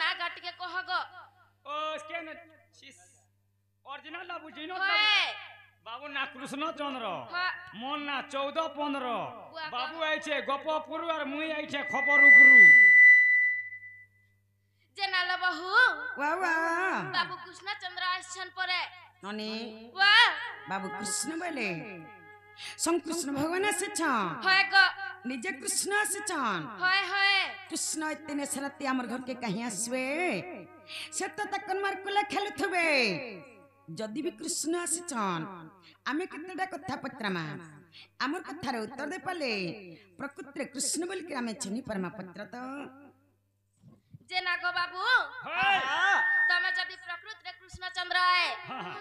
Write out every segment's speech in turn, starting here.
ना गट के कह गो ओ स्कैन ओरिजिनल ला बुझिनो होए बाबू ना कृष्णचंद्र हाँ। मन ना 14-15 बुआ बाबू आइछे गपपुर और मुई आइछे खबरपुर जे नाला बहु वाह वाह बाबू कृष्णचंद्र आछन परे ननी वाह बाबू कृष्ण बोले संकृष्ण भगवान से होए गो निजे कृष्ण से चान होए होए कृष्ण इतने सरते हमर घर के कहीं आसवे से तो तकन मार कुला खेलुथबे जदि भी कृष्ण आसे चान आमे कितटा कथा पत्रमा हमर कथार उत्तर दे पाले प्रकृति कृष्ण बोल के आमे छनी परमा पत्र तो जे ना गो बाबू हाय तमे जदि प्रकृति कृष्णचंद्र आए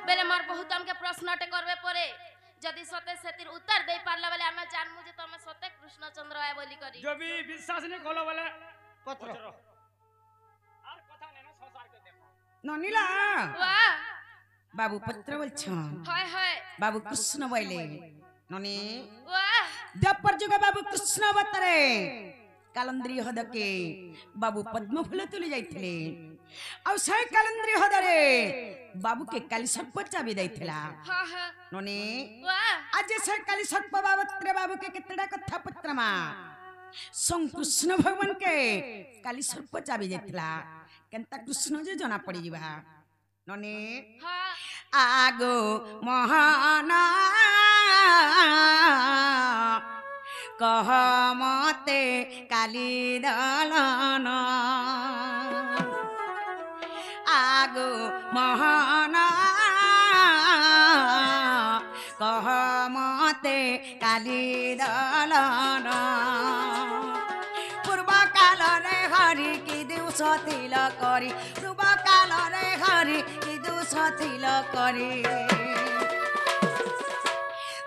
बेले मोर बहुत हमके प्रश्न टे करबे परे जदि सते सेतिर उत्तर दे पारला बेले हमें जान मुझे तमे सते कृष्णचंद्र आए बोली करी जो भी विश्वास नहीं कोलो वाले पत्र और कथा ने ना संसार के देखो ननीला वाह बाबू पत्र बोल छन हाय हाय बाबू कृष्ण बोले ननी वाह द्वापर जुग बाबू कृष्ण बतरे कालंद्री हदके बाबू पद्म फूल तुली जाइथिले और से कालंद्री हदरे बाबू के काली सर्प चाबी दैथिला हां हां ननी वाह आज से काली सर्प बाबतरे बाबू के कितड़ा कथा पत्रमा संकृष्ण भगवान के काली सर्प चाबी दैथिला केनता कृष्ण जे जना पड़ी जिबा ननी हां आगो महाना कह मते काली दलन आगो महाना कह मते काली दलन पूर्व काल रे हरि की दिवस थिल करी पूर्व काल रे हरि की दिवस थिल करी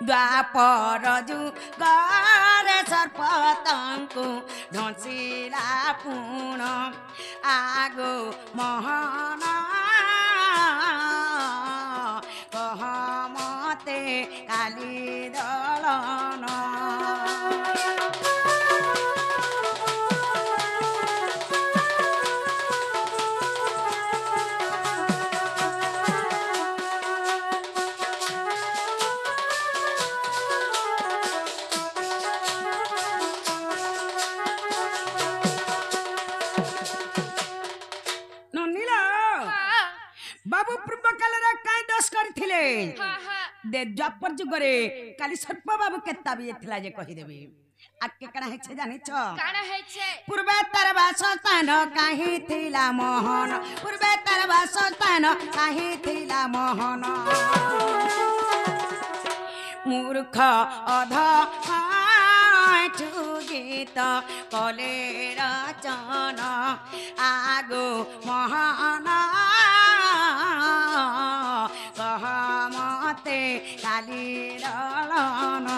द्वापर जुगरे सर्पतंकु ढंसिला पुण आगो महन कह मते काली दलन बाबू पूर्व काल रे काई दोष करथिले हां हां दे द्वापर जुगरे काली सर्प बाबू केता भी एथला जे कहि देबे आके कणा हे छे जानि छ काना है छे पूर्व तरवा सतान काहे थिला मोहन पूर्व तरवा सतान काहे थिला मोहन मूर्ख अध गीत कले रचन आगो महान कह मते काली दलन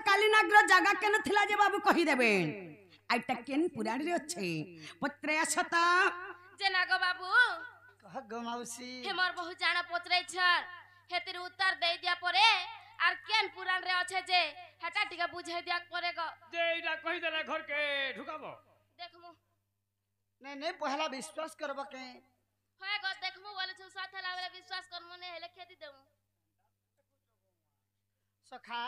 कालीनागर जगह केन थिला जे बाबू कहि देबे आइटा केन पुराण रे अछि पत्रे असता जे ना गो बाबू कह गो मौसी हे मोर बहुत जाना पत्रे छ हेतिर उत्तर दे दिया परे आर केन पुराण रे अछि जे हटा टिका बुझे दिया परे गो जे इटा कहि देला घर के ढुकाबो देखमु नहीं नहीं पहला विश्वास करबा के होय गो देखमु बोले छु साथे लावेला विश्वास करमु ने हेले खेती देमु सखा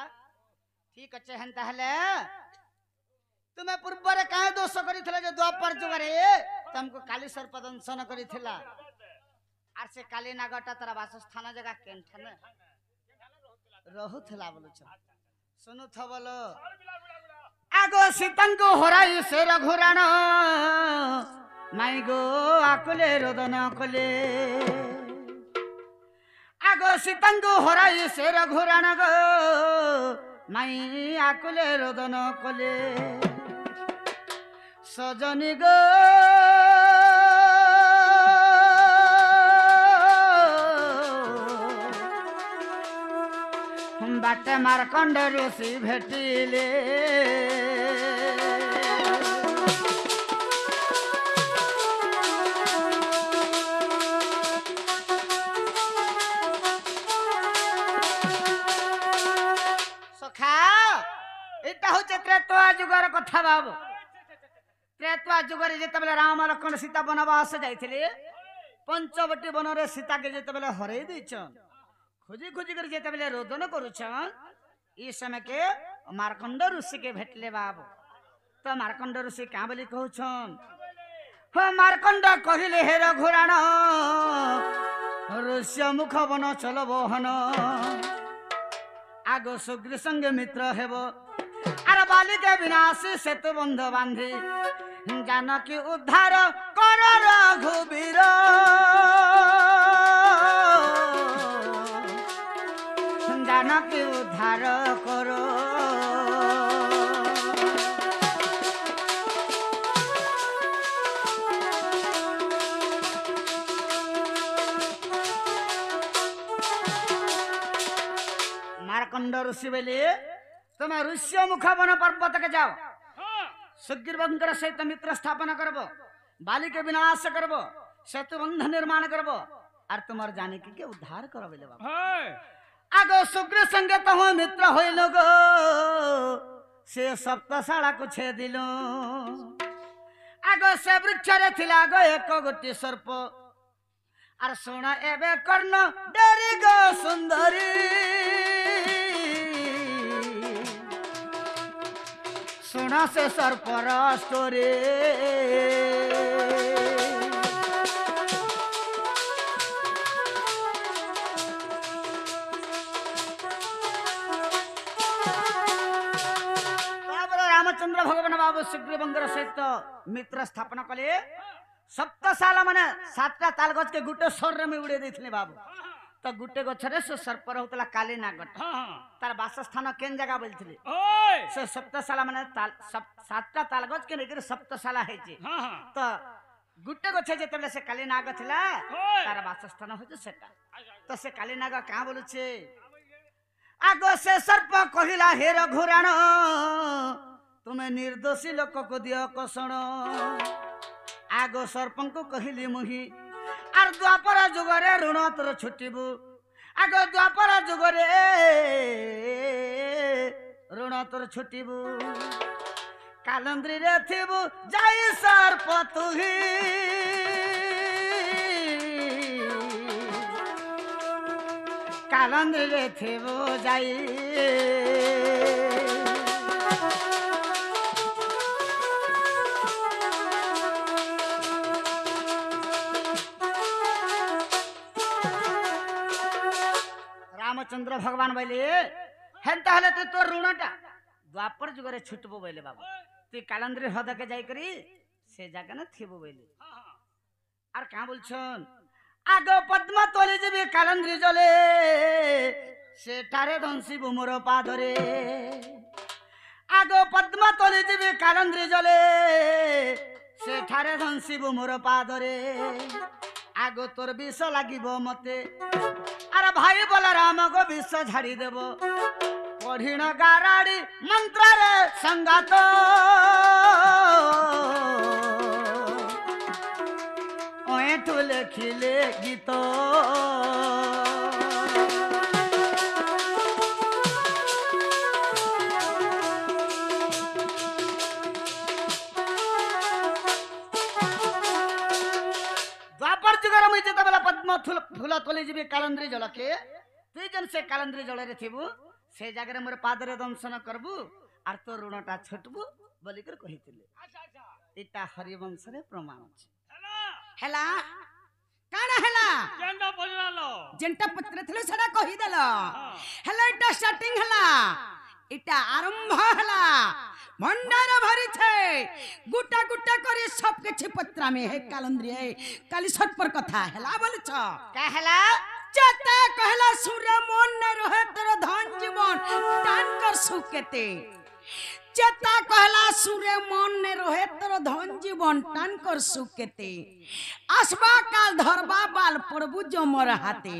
ठीक अच्छे हन ताहले तुम्हें पूर्व रे काहे दोष करिथिला जे द्वापर जुगरे तुमको काली सर्प दंशन करिथिला आर से काली नागटा तरा वासस्थान जगह केनठन रहुथिला बोलु छ सुनु थ बोलो आगो सीतंको होराई से रघुराण माई गो आकुले रोदन कले आगो सीतंको होराई से रघुराण गो माई आकुले रोदन कले सजनी गो बाटे मारकंड ऋषि भेटिले सखा एटा होचे त्रेतवा जुगर कथा बाबू त्रेतवा जुगर जेतेबेले राम लक्ष्मण सीता वनवास जाइथिले पंचवटी वन रे सीता के जेतेबेले हरै दैछन खोजी खोजी कर जेतेबेले रोदन करूछन ई समय के मार्कंड ऋषि के भेटले बाबू तो मार्कंड ऋषि का बोली कहउछन हो मार्कंड कहिले हे रघुराण ऋष्य मुख बन चल बहन आगो सुग्री संग मित्र हेबो आर बाली के विनाशी सेतु बंध बांधी जानकी उद्धार कर रघुबीर जानकी उद्धार करो मार्कंड ऋषि बोले तुम्हें ऋष्य मुख वन पर्वत के जाओ सुग्रीवंकर सहित मित्र स्थापना करबो बाली के विनाश करबो सेतु बंध निर्माण करबो और तुम्हार जानकी के उद्धार करबो ले बाबा आगो सुग्रीव संगे तो मित्र होइलो गो से सप्तशाला को छेदिलो आगो से वृक्ष रे थिला गो एक गोटी सर्प और सुन एबे कर्ण डेरी गो सुंदरी सुना से सर्पर स्टोरी रामचंद्र भगवान बाबू सुग्रीवंकर सहित मित्र स्थापना कले सप्तशाला माने 7टा तालगछ के गुटे स्वर में उड़े देथिले बाबू तो गुटे गछरे से सर्प रहउतला काली नागट तार वासस्थान केन जगह बोलथिले से सप्तशाला माने 7टा तालगछ के नेकर सप्तशाला है जे तो गुटे गछे जेतेबेले से काली नाग थिला तार वासस्थान होय सेटा तो से काली नाग का बोलु छे आगो से सर्प कहिला हे रघुराण तुम्हें निर्दोषी लोक को दियो कसण आगो सर्पं को कहिली मुही आर द्वापर जुगरे ऋण तोर छुटिबु आगो द्वापर जुगरे ऋण तोर छुटिबु कालंद्री रे थिबु जाई सर्प तुही कालंद्री रे थिबु जाई रामचंद्र भगवान बोले हेंता हले तो ऋणटा द्वापर जुगरे छुटबो बोले बाबू तू कालंद्री हद के जाई करी से जगह न थिबो बोले आर का बोलछन आगो पद्म तोले जेबे कालंद्री जले सेठारे धंसी बुमर पादरे आगो पद्म तोले जेबे कालंद्री जले सेठारे धंसी बुमर पादरे आगो तोर विष लागिबो मते अरे भाई बोला राम को विष झाड़ी देबो पढ़िण गाराड़ी मंत्र रे संगात ओए तू लिखिले गीत द्वापर जुगर मुई जेतेबेला पद्म फूल तोली जीबी कालंद्री जल के तुई जन से कालंद्री जल रे थिबु से जगह रे मोर पाद रे दंशन करबु आर तो ऋणटा छुटबु बोली कर कहितिले इटा हरिवंश रे प्रमाण अछि हेला काना हेला जेंडा बोललो जेंटा पत्र थलो सडा कहि देलो हेला इटा स्टार्टिंग हेला इटा आरंभ हेला भंडार भरी छे गुटा गुटा करे सब के पत्रा में है कालंद्री है काली सट पर कथा हेला बोल छ कहला चता कहला सूर्य मन न रहे तेरा धन जीवन टान कर सुकेते चता कहला सूर्य मन ने रहे तेरा धन जीवन टान कर सुकेते आसबा काल धरबा बाल प्रभु जमर हाथे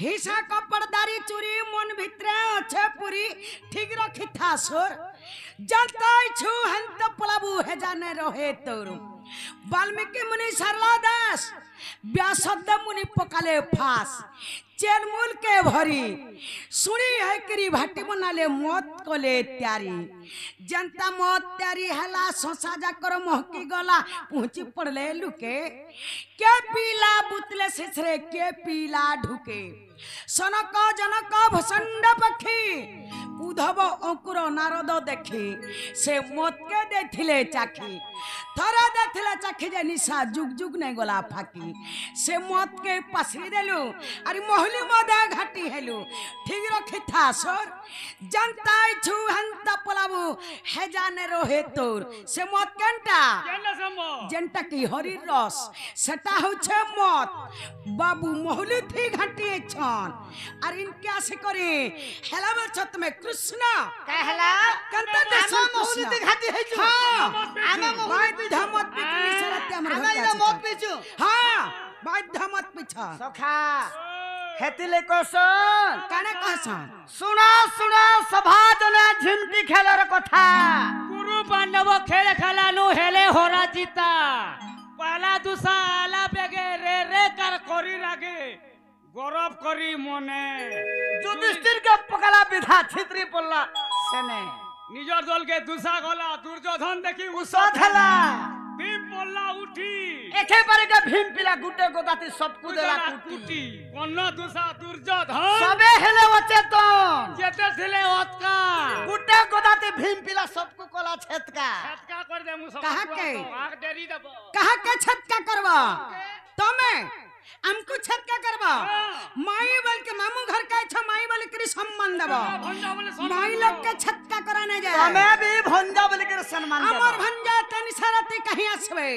हिसा कपड़दारी चूरी मन भितरे अच्छे पूरी ठीक रखी था सुर जनता छु हंत पलाबू है जाने रहे तोर वाल्मीकि मुनि सरला दास व्यासद मुनि पकाले फास चेलमूल के भरी सुनी है करी भाटी बनाले मौत कोले त्यारी जनता मौत त्यारी हला सोसाजा कर महकी गला पहुंची पड़ले लुके के पीला बुतले सिसरे के पीला ढुके सनक जनक भसंड पक्षी उधव अंकुर नारद देखी से मौत के देथिले चाखी थरा देथिले चाखी जे निशा जुग जुग नहीं गला फाकी से मौत के पसरी देलु अरे मोहली मदे घाटी हेलु ठीक रखी था सर जनता छु हंता पलाबू हे जाने रोहे तोर से मौत केनटा जनता की हरि रस सेटा होछे मौत बाबू मोहली थी घाटी छन और इनके आसे करे हेलाबे छत में कृष्ण कहला कंता देश मोहली थी घाटी है जो आमा मोहली धमत पिछली सरते हमर घर आमा मत पीछू हां बाय धमत पिछा सखा हेतिले कोसन काने कहसन सुना सुना सभा जना झिमटी खेलर कथा गुरु पांडव खेल खेलानु हेले होरा जीता पहला दूसरा आला बेगे रे रे कर करी रागे गौरव करी मने युधिष्ठिर के पकला विधा छित्री पल्ला सेने निजर दल के दूसरा गला दुर्योधन देखी उसाधला भीम बोला उठी एके बारे के भीम पिला गुटे गोदाती सब कुदेला टूटी कोन दूसरा दुर्योधन सबे हेले अचेतन जेते थिले ओतका गुटे गोदाती भीम पिला सबको कोला छेतका छटका कर दे मु सब कहा के आग डेरी देबो कहा के छटका करवा तमे हमको छटका करवा माई बल के मामू घर का छ माई बल के सम्मान देबो माई लोग के छटका कराने जाए हमें भी भंजा बल के सम्मान देबो अमर भंजा तनी सरते कहीं आसवे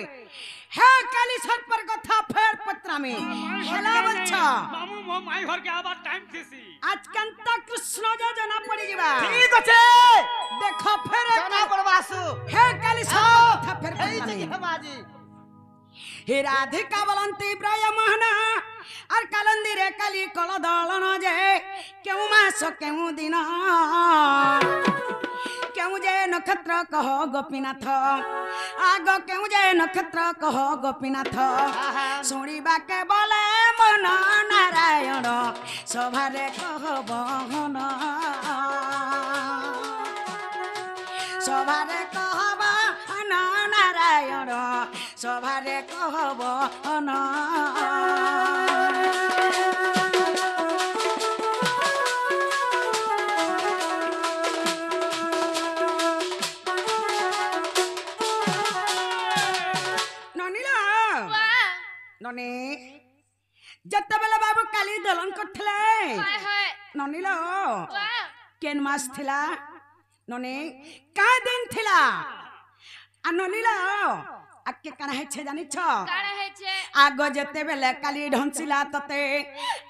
है काली सर पर कथा फेर पत्रा में हेला बच्चा मामू माई घर के आबा टाइम थीसी आज कंता कृष्ण जो जना पड़ी जीवा ठीक अछि देखो फेर जना पड़वासु है काली सर कथा फेर हे पत्रा जी में हमाजी हे राधिका बलंती ब्रय मोहना और कालंदी रे काली कल दलन जे केउ मास केउ दिन केउ जे नक्षत्र कह गोपीनाथ आग केउ जे नक्षत्र कह गोपीनाथ सुनिबा के बोले मन नारायण सभारे कह बहन सभारे कहब नारायण सभारे कहब ननीला ननी जत्ते बेला बाबू काली दलन करथले हाय हाय ननीला वाह केन मास थिला ननी का दिन थिला आ ननीला आके काना है छे जानि छ काणे है छे आगो जते बेले काली ढंसिला तते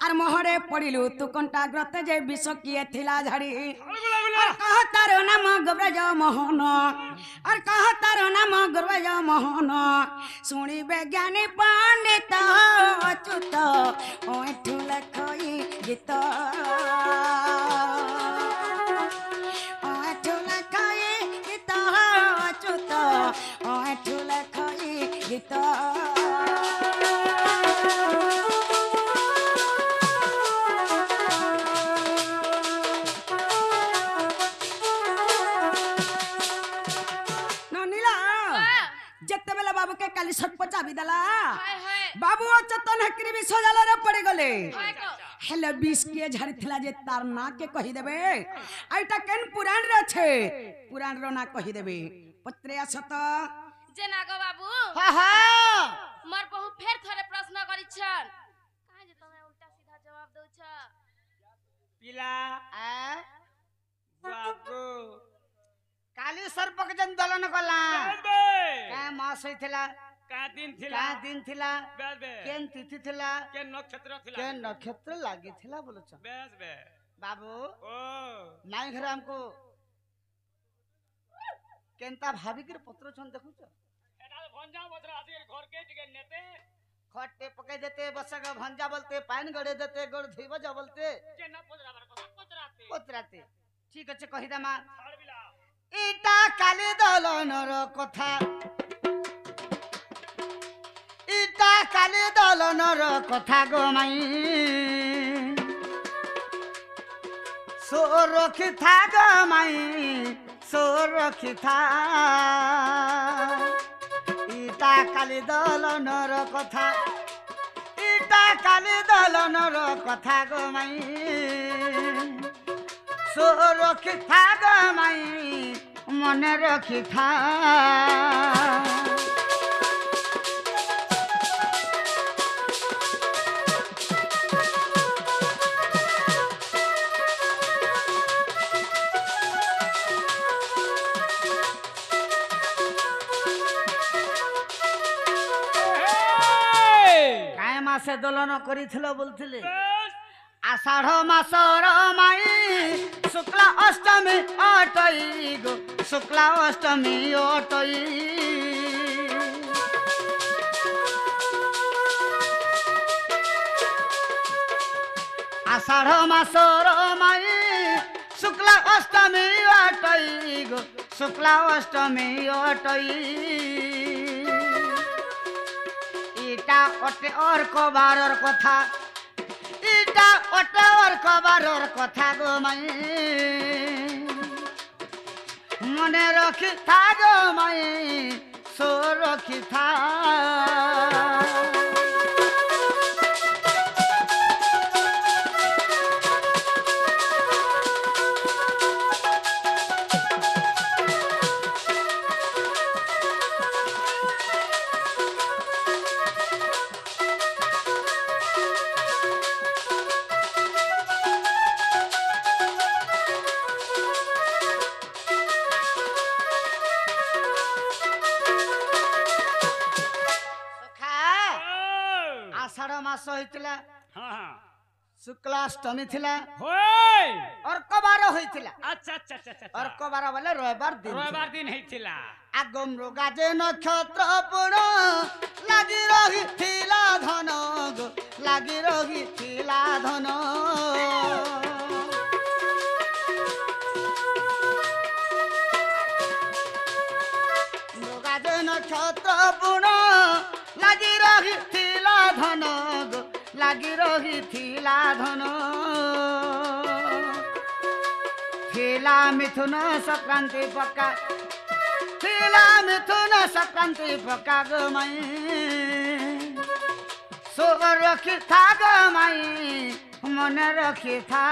आर मोहरे पड़िलु तू कंटा ग्रते जे विष किए थिला झाड़ी कह तारो नाम गब्रज मोहन और कह तारो नाम गब्रज मोहन सुनी वैज्ञानिक पंडित अच्युत ओठु लखई गीत ओठु लखई गीत अच्युत ओठु लखई गीत जत्ते बेला बाबू के काली सट पचाबी दला हाय हाय बाबू चतन हकरी भी सजाल रे पड़ गले हाय को हेले 20 के झड़ी थिला जे तार ना के कहि देबे आइटा केन पुराण रे छे पुराण रो ना कहि देबे पत्रे असत जे नागो बाबू हा हा मोर बहु फेर थोड़े प्रश्न करी छन काहे जे तमे उल्टा सीधा जवाब दउ छ पिला आ बाबू काली सर्पक जन दलन कला बे का मास होइथिला का दिन थिला का दिन थिला बेस बे केन तिथि थिला के नक्षत्र थिला केन नक्षत्र लागी थिला बोलो छ बेस बे बाबू ओ माई घर हमको केनता भाभी के पत्र छन देखु छ एटा भंजा बदरा आसी घर के टिके नेते खटे पके देते बसग भंजा बोलते पानी गड़े देते गोड़ धीब जा बोलते पतराते ठीक अच्छे कही दामा इटा काली दलनर कथा इटा काली दलनर कथा गो माई सोरखी था गो माई सोरखी था इटा काली दलनर कथा इटा काली दलनर कथा गो माई सोरखी था गो माई मने रखी था मासे दलन करिथिलो बोलथिले आषाढ़ मासर माई शुक्ला अष्टमी अटई गो शुक्ला अष्टमी अटई आषाढ़ मासर माई शुक्ला अष्टमी अटई गो शुक्ला अष्टमी अटई इटा ओटे और कबारर कथा इटा ओटे और कबारर कथा गो माई मने रखी था गो माई सो रखी था शुक्लाष्टमी थिला अर्कबार होइथिला अच्छा अच्छा अच्छा अर्कबार वाले रविवार दिन हेथिला आगम रोगा जे नक्षत्र पुण लागि रहिथिला धन गो लागि रहिथिला धन रोगा जे नक्षत्र पुण लागि रहिथिला धन गो लागि रहिथिला धन थिला मिथुन संक्रांति पक्का थिला मिथुन संक्रांति पक्का गो माई सो रखी था गो माई मन रखी था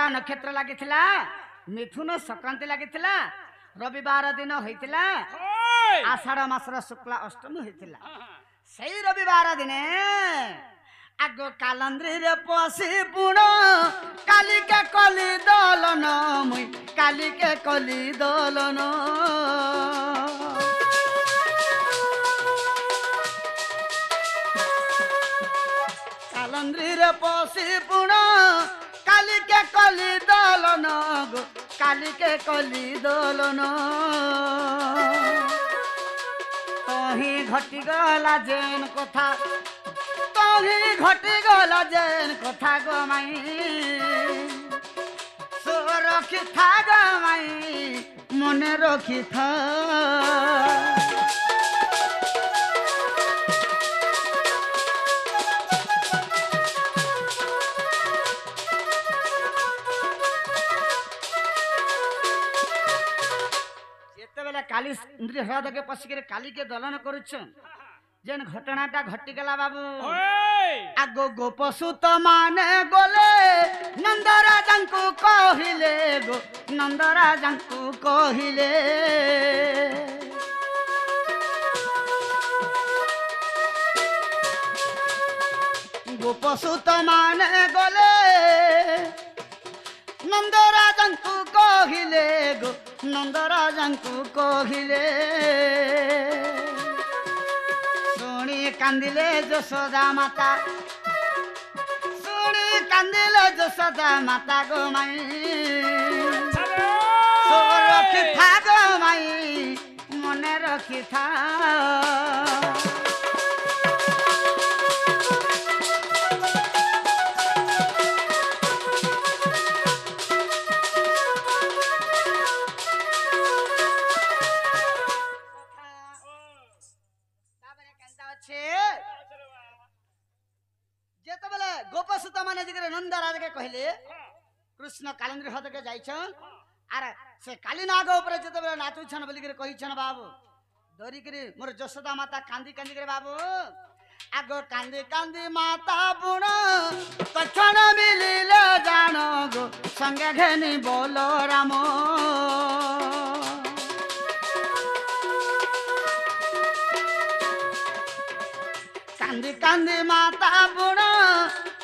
नक्षत्र लागिथिला मिथुन संक्रांति लागिथिला रविवार दिन होइथिला आषाढ़ मासर शुक्ला अष्टमी होइथिला सही रविवार दिने आगो कालंद्री रे पसी पुण काली के कली दलन मुई काली के कली दलन कालंद्री रे पसी पुण काली के कली दलन गो काली के कली दलन तही घटी गला जेन कथा तही घटी गला जेन कथा गो माई सो रखी था गो माई मने रखी था काली इंद्रिय हृदय के पसिक काली के दलन करुछ जेन घटनाटा घटी गला बाबू आगो गोपसुत माने गोले नंदराजंकु कहिले गो नंदराजंकु कहिले गोपसुत माने गोले नंदराजंकु कहिले गो नंदराजंकु कहिले কান্দিলে যশোদা মাতা শুনি কান্দিলে যশোদা মাতা গো মাই রক্ষি থাক মাই মনে রক্ষি থাক যেতবেলে গোপসুত মানে যেগুলো নন্দরাজকে কহিলে কৃষ্ণ কালিন্দ্র হ্রদকে যাইছন আর সে কালীনাগ উপরে যেতবেলে নাচুছন বলিকি কহিছন বাবু ধরিকি মোর যশোদা মাতা কান্দি কান্দি করে বাবু আগ কান্দি কান্দি মাতা বুণ তক্ষণ মিলিলে জান গো সঙ্গে ঘেনি বল রাম কান্দি কান্দি মাতা বুণ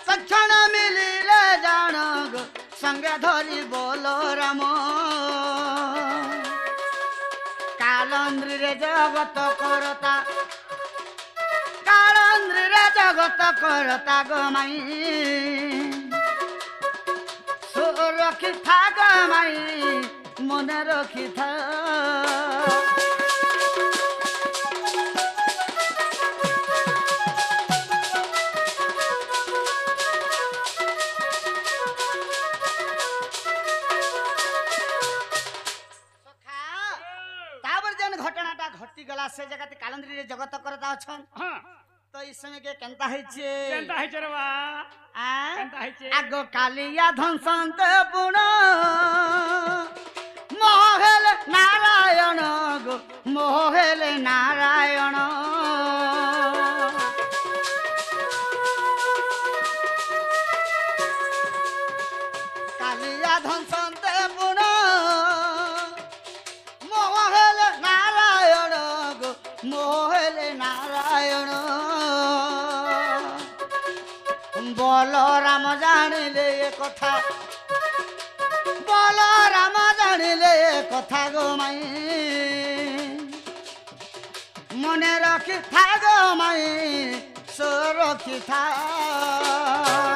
তক্ষণ মিলিলে জান গো সঙ্গে ধরি বল রাম কালন্দ্রীরে জগত করতা কালন্দ্রীরে জগত করতা গো মাই সুরক্ষি থাক মাই মনে রক্ষি থাক ঘটনাটা ঘটি গলা সে জায়গাতে কালন্দ্রী জগত করতা অছন তো এই সময় কে কেনতা হইছে রে বা কেনতা হইছে আগ কালিয়া ধ্বংসন্ত পুণ মোহেল নারায়ণ গো মোহেল নারায়ণ কালিয়া ধ্বংসন্ত পুণ মোহেল নারায়ণ বলরাম জানিলে কথা বলরাম জানিলে কথা গো মাই মনে রক্ষি থাক মাই সুরক্ষি থাক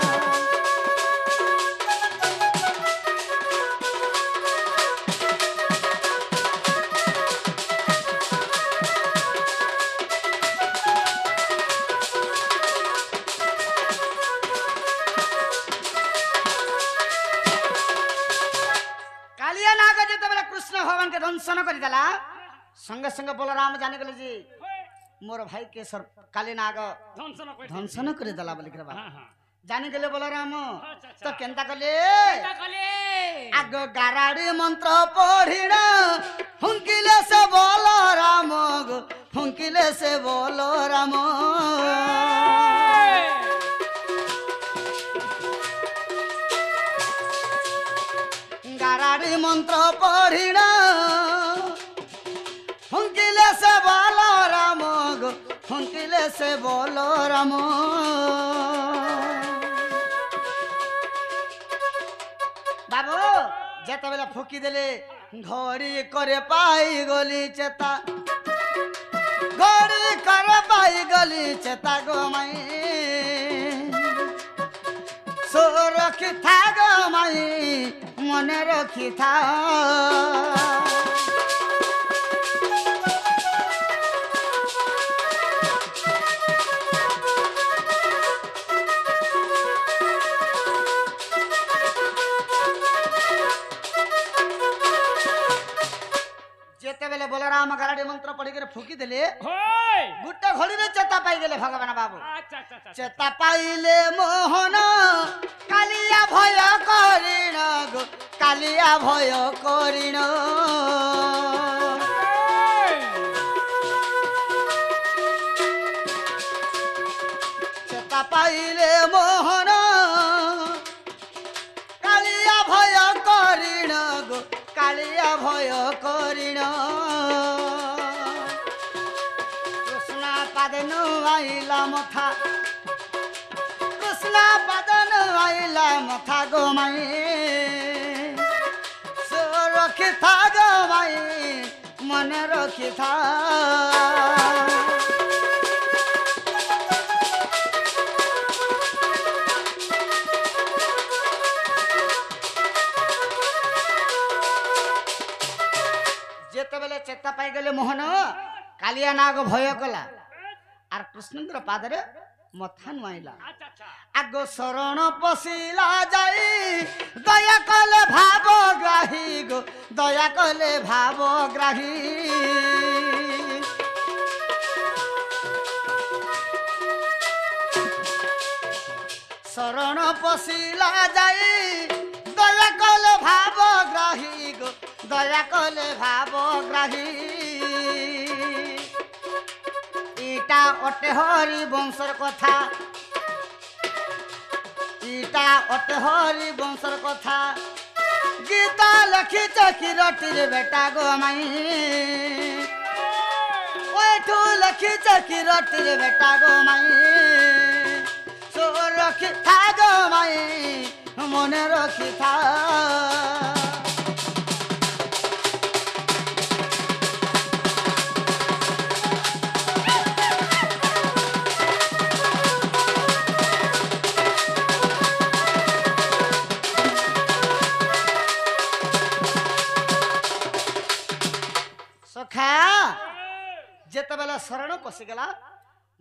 कृष्ण भगवान के दंशन कर देला संगे संगे बलराम जाने गले जी मोर भाई के सर काली नाग दंशन कर देला बोली के जाने गले बलराम तो केनता कले आग गाराड़ी मंत्र पढ़िना फुंकिले से बलराम गो फुंकिले से बलराम गाराड़ी मंत्र पढ़िना फुंकिले से बलराम गो फुंकिले से बलराम बाबू जेते बेला फुकी देले घड़ी करे पाई गली चेता घड़ी करे पाई गली चेता गो माई सुरक्षि थाक माई मने रखी था जेते बेले बलराम गाराड़ी मंत्र पढ़ी के फुकी देले गुट्टा घड़ी में चेता पाई गेले भगवान बाबू चेता पाइले मोहन कालिया भय करिण गो कालिया भय करिण चेता पाइले मोहन कालिया भय करिण गो कालिया भय करिण कृष्णा पादनु आइला मथा कृष्णा पादनु आइला मथा गो माई सुरक्षि था गो माई मन रखि था चेता पाई गले मोहन कालिया नाग भय कला आर कृष्णचंद्र पादरे मथा नुआइला अच्छा अच्छा आगो शरण पशिला जाई दया कले भाव ग्राही गो दया कले भाव ग्राही शरण पशिला जाई दया कले भाव ग्राही गो दया कले भाव ग्राही इटा अटे हरि वंशर कथा इटा अटे हरि वंशर कथा गीता लखिच किरटिर बेटा गो माई ओठू लखिच किरटिर बेटा गो माई सो रखी था गो माई मने रखी था सखा जेते बेला शरण पशिगला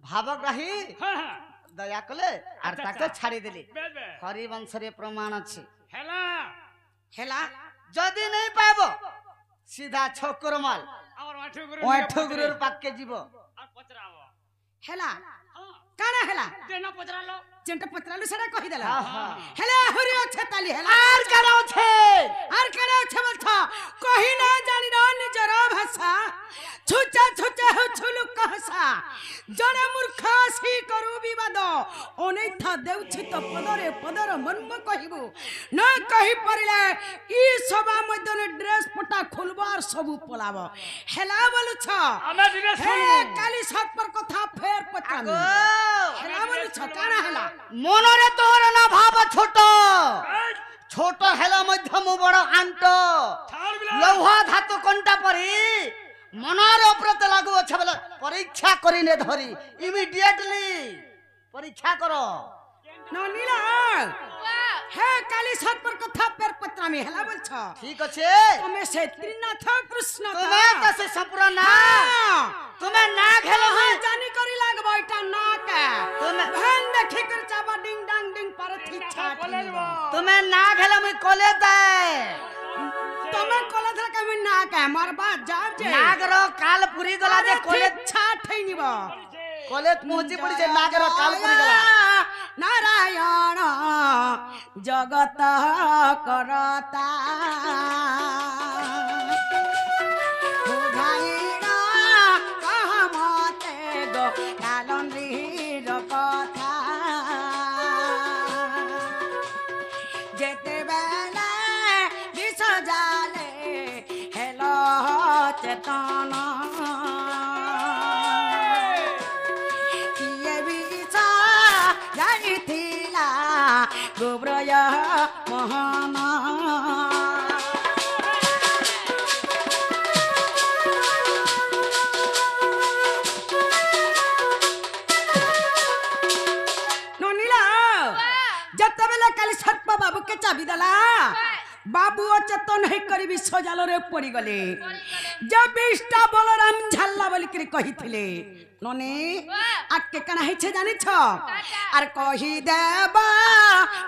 भावग्राही हाँ हाँ दया कले आर अच्छा, ताके अच्छा। छाड़ी देली बेस बे हरिवंश रे प्रमाण अछि हेला हेला जदि नहीं पाबो सीधा छोकर माल और माठू गुरु ओठो गुरुर पाक के जीवो और पचरावो हेला हां काना हेला देना पचरा लो जेंटा पत्रालु सेटा कहि देला आहा। हेला हरि अच्छे ताली हेला आर कराओ छे आर काना अच्छे बोलथा कहि ना जानि न निजर भाषा छुचा छुचा हो छुलु कहसा जने मूर्ख सी करू विवाद अनैथा देउछि त पदरे पदर मन्म कहिबु न कहि परिले ई सभा मध्यने ड्रेस पटा खुलबार सबु पलाब हेला बोलु छ आमे दिने हे सुनु काली सात पर कथा फेर पत्रामी आगो हेला बोलु छ काना हेला मनरे तोर ना भाव छोट छोट हेला मध्यम बड़ आंट छाड़ बिला लौहा धातु कंटा परी मनर उपरत लागू छ बेला परीक्षा करिने धरी इमिडिएटली परीक्षा करो ननीला हे काली सात पर कथा फेर पत्रामी हेला बोल छ ठीक আছে তুমি সে ত্রিনাথ কৃষ্ণ তুমি তো সে সম্পূর্ণ না তুমি না খেলো হ্যাঁ জানি করি লাগবো এটা না কে তুমি- ভেন দেখি कर চাবা ডিং ডাং ডিং পারে ঠিক ছাট তুমি না খেলো আমি কলে দে তুমি কলে ধরে আমি না কে মারবা যাও যে নাগর কাল পুরি গলা যে কলে ছাট হই নিব কলে পৌঁছি পড়ি যে নাগর কাল পুরি গলা নারায়ণ জগত করতা বুঝাইনা কহমতে গো কালন্দির কথা যেতে বেলা বিষ জালে হেল চেতন কিয়ে বিষ জানিথিলা গোব্রয় মোহন ननीला जतबेला काली सर्प बाबू के चाबी देला बाबू अचेतन है करी विश्व जाल रे पड़ी गले जब इष्टा बलराम झाल्ला बोली करी कही थिले ननी आके कना है छे जानि छ आर कही देबा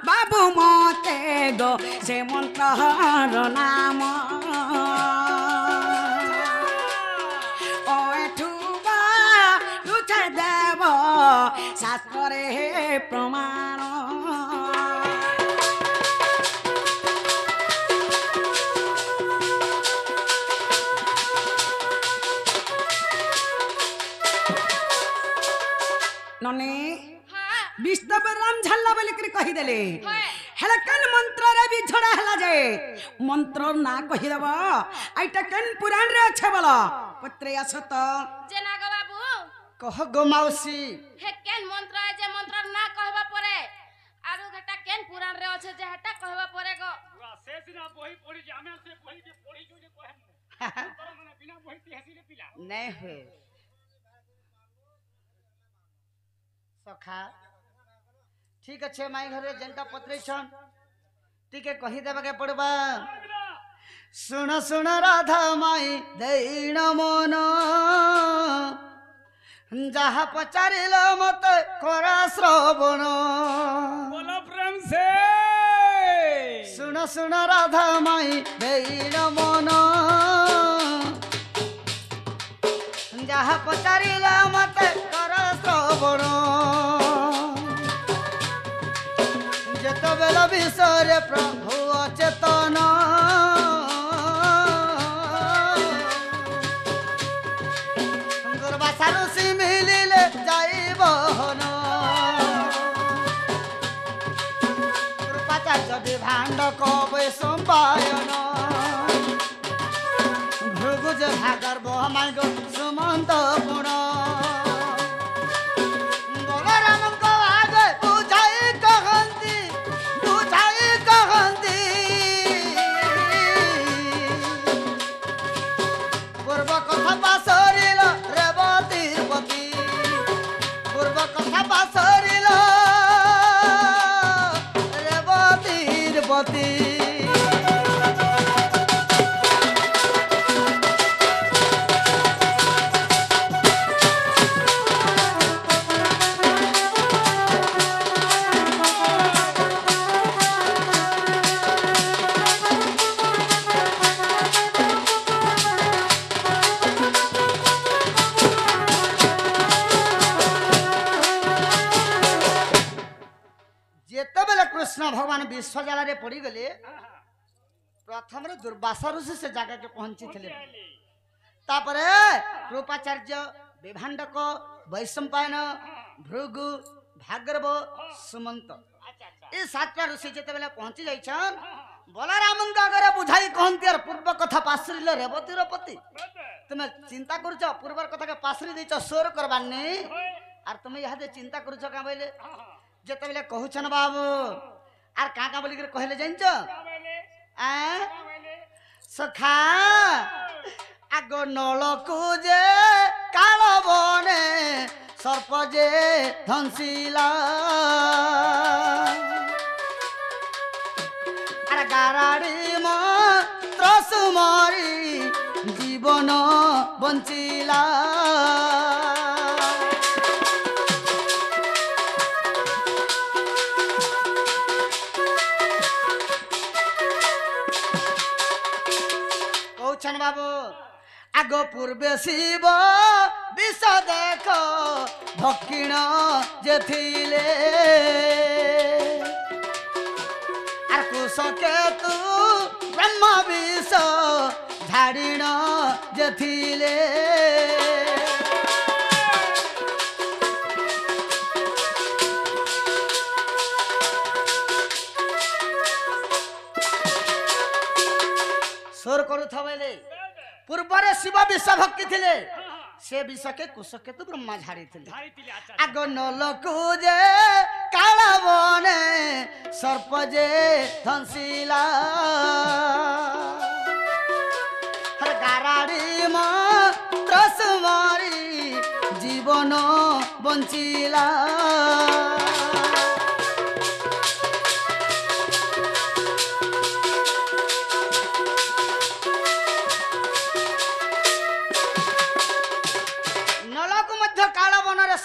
बाबू मते गो से मंत्रर नाम ओ एठुबा लुचा देव शास्त्रे प्रमाण नने विष्णु राम झल्ला बोली कर कही देले हेला कन मंत्र रे भी झड़ा हेला जे मंत्र ना कही देब आइटा कन पुराण रे अच्छे बोला पत्रे असत जेना गो बाबू कह गो माउसी हे केन मंत्र है जे मंत्र ना कहबा परे आरो घटा केन पुराण रे আছে যে हटा कहबा परे गो पूरा शेष ना बही पड़ी जे हमें से बही जे पड़ी जो जे कहे तोरा मने बिना बही ती हसी रे पिला नहीं हुए सखा ठीक अच्छे माई घरे जनता पत्रे छन टिके कही देबा के पड़बा শুণ শুণ রাধা মাই দেইন মন যাহা পচারিল মতে করা শ্রবণ बोलो प्रेम से শুণ শুণ রাধা মাই দেইন মন যাহা পচারিল মতে করা শ্রবণ যেতবেলা বিষয়ে প্রভু অচেতন দুর্বাসারু সি মিলিলে যাইব হন কৃপাচার্য বিভাণ্ড কবে সম্পায়ন ভৃগু যে ভাগর বহমাই গো সুমন্ত পুণ বলরামଙ୍କ আগে বুঝাই কহନ୍ତି পূর্ব কথা পাশরিল রেবতীর পতি পূর্ব কথা পাশরিল রেবতীর পতি যেতবেলে কৃষ্ণ ভগবান বিশ্বজালারে পড়িগলে প্রথমে দুর্বাসা ঋষি সে জায়গাকে পৌঁছিলে তারপরে কৃপাচার্য বিভাণ্ডক বৈশম্পায়ন ভৃগু ভাগরব সুমন্ত এই সাতটা ঋষি যেতবেলে পৌঁছি যাইছন বলরামଙ୍କ আগে বুঝাই কহନ୍ତି আর পূর্ব কথা পাশরিল রেবতীর পতি তুমি চিন্তা করছ পূর্বর কথাকে পাশরি দিছ সোর করবার নেই আর তুমি ইহাদে চিন্তা করছ কা বইলে যেতবেলে কহুছন বাবু আর কা কা বলি করে কহিলে জানিছ সখা আগ নলকু যে কাল বনে সর্প যে ধনশিলা আর গারাড়ি মন্ত্র সুমরি জীবন বঞ্চিলা বাবু আগ পূর্বে শিব বিষ দেখ ভক্ষিণ যে থিলে আর কুশকেতু ব্রহ্ম বিষ ঝাড়িণ যে থিলে সোর করুলে পূর্বরে শিব বিষ ভক্তি লে সে বিষকে কুশকেতু ব্রহ্মা ঝাড়ি আগ নলকু যে কাল বনে সর্প যে ধনশিলা গারাড়ি মন্ত্র সুমরি জীবন বঞ্চিলা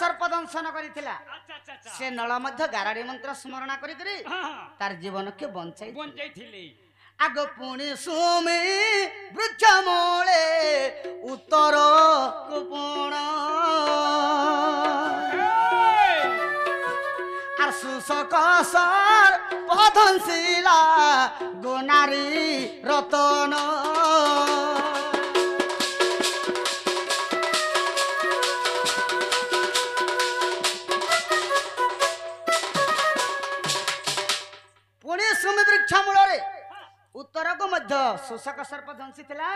সর্প দংশন করিছিলা সে নল মধ্য গারাড়ি মন্ত্র স্মরণ করি তার জীবনকে বঞ্চাইছিলে আগ পুଣି সুমি বৃক্ষ মূলে উত্তর কুপুণ আর সুশক সর পধনশিলা গুনারী রতন उत्तर को मध्य शोषक सर्प धंसी थिला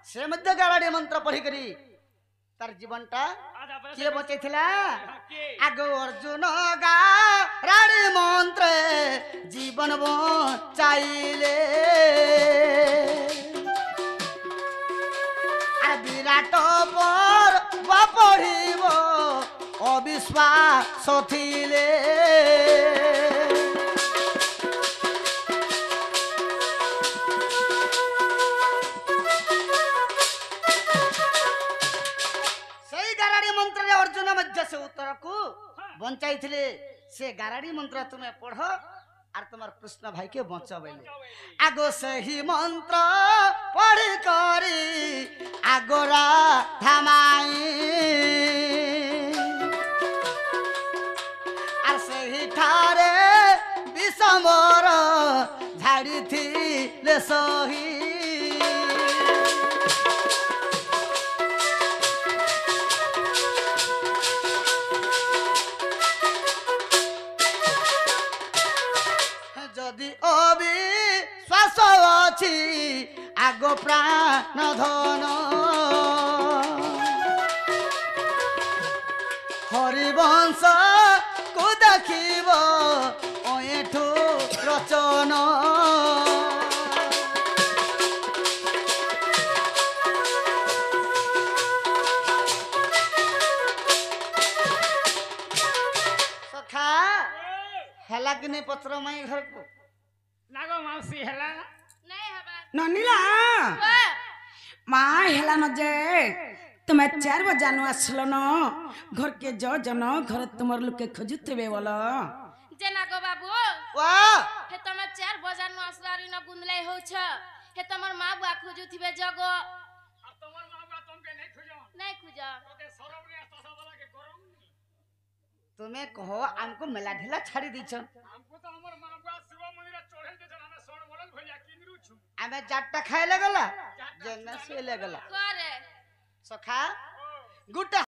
से मध्य गाड़ी मंत्र पढ़ी करी तार जीवन टा किए बचे थिला आगो अर्जुन गाड़ी मंत्र जीवन बचाइले आ विराट पर पढ़िबो अविश्वास थिले बंचाई थिले से गाराड़ी मंत्र तुम्हें पढ़ो और तुम्हार कृष्ण भाई के बचावेले आगो से ही मंत्र पढ़ करी आगोरा थमाई और से ही ठारे विषमर झाड़ी थी ले सही जदि अविश्वास अछि आगो प्राण धन हरिवंश को देखिब एठू रचन सखा हेला कि नहीं पत्र माई घर को नागो माउसी हेला नहीं हबा ननीला মা হেলা ন যে তুমি 4 বজানো আসলো ন ঘর কে জন ঘর তোমার লোকে খোঁজুতেবে বলো जे नागो बाबू वाह हे तमे 4 बजार नु असरारी न गुंदलाई होछ हे तमर मां बुआ खोजु थिबे जगो अब तमर मां बा तुमके नहीं खुजो नहीं खुजा ओके सरब रे तसा वाला के गरम तुम्हें कहो हमको मेला ढेला छाड़ी दीछ हमको तो हमर मां बा शिव मंदिर चढ़े दे जन हमें सोण बोलल भैया किनरु छु हमें जाटटा खाए लगला जेना से लगला करे सखा गुटा